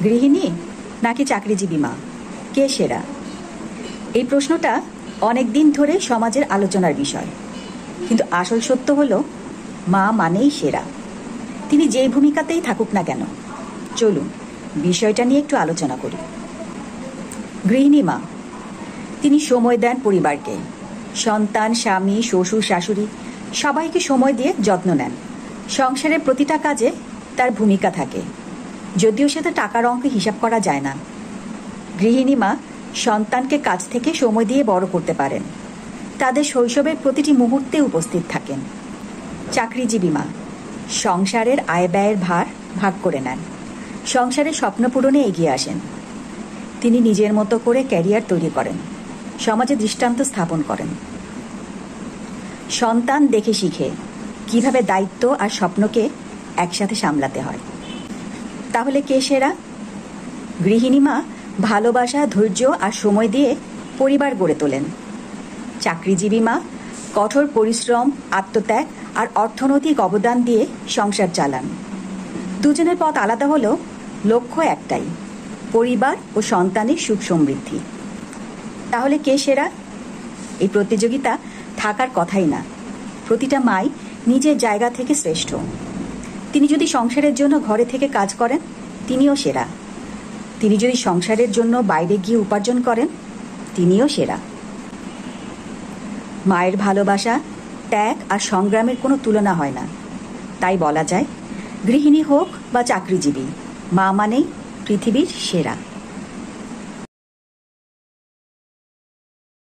গৃহিণী নাকি চাকরিজীবী মা, কে সেরা? এই প্রশ্নটা অনেক দিন ধরে সমাজের আলোচনার বিষয়, কিন্তু আসল সত্য হলো মা মানেই সেরা। তিনি যেই ভূমিকাতেই থাকুক না কেন। চলুন বিষয়টা নিয়ে একটু আলোচনা করি। গৃহিণী মা, তিনি সময় দেন পরিবারকে, সন্তান, স্বামী, শ্বশুর, শাশুড়ি সবাইকে সময় দিয়ে যত্ন নেন। সংসারের প্রতিটা কাজে তার ভূমিকা থাকে, যদিও সেটা টাকার অঙ্কে হিসাব করা যায় না। গৃহিণী মা সন্তানকে কাছ থেকে সময় দিয়ে বড় করতে পারেন, তাদের শৈশবের প্রতিটি মুহূর্তে উপস্থিত থাকেন। চাকরিজীবী মা সংসারের আয় ব্যয়ের ভার ভাগ করে নেন, সংসারের স্বপ্ন পূরণে এগিয়ে আসেন। তিনি নিজের মতো করে ক্যারিয়ার তৈরি করেন, সমাজে দৃষ্টান্ত স্থাপন করেন। সন্তান দেখে শিখে কিভাবে দায়িত্ব আর স্বপ্নকে একসাথে সামলাতে হয়। তাহলে কে সেরা? গৃহিণী মা ভালোবাসা, ধৈর্য আর সময় দিয়ে পরিবার গড়ে তোলেন। চাকরিজীবী মা কঠোর পরিশ্রম, আত্মত্যাগ আর অর্থনৈতিক অবদান দিয়ে সংসার চালান। দুজনের পথ আলাদা হলেও লক্ষ্য একটাই, পরিবার ও সন্তানের সুখ সমৃদ্ধি। তাহলে কে সেরা? এই প্রতিযোগিতা থাকার কথাই না। প্রতিটা মাই নিজের জায়গা থেকে শ্রেষ্ঠ। তিনি যদি সংসারের জন্য ঘরে থেকে কাজ করেন, তিনিও সেরা। তিনি যদি সংসারের জন্য বাইরে গিয়ে উপার্জন করেন, তিনিও সেরা। মায়ের ভালোবাসা, ত্যাগ আর সংগ্রামের কোনো তুলনা হয় না। তাই বলা যায়, গৃহিণী হোক বা চাকরিজীবী, মা মানেই পৃথিবীর সেরা।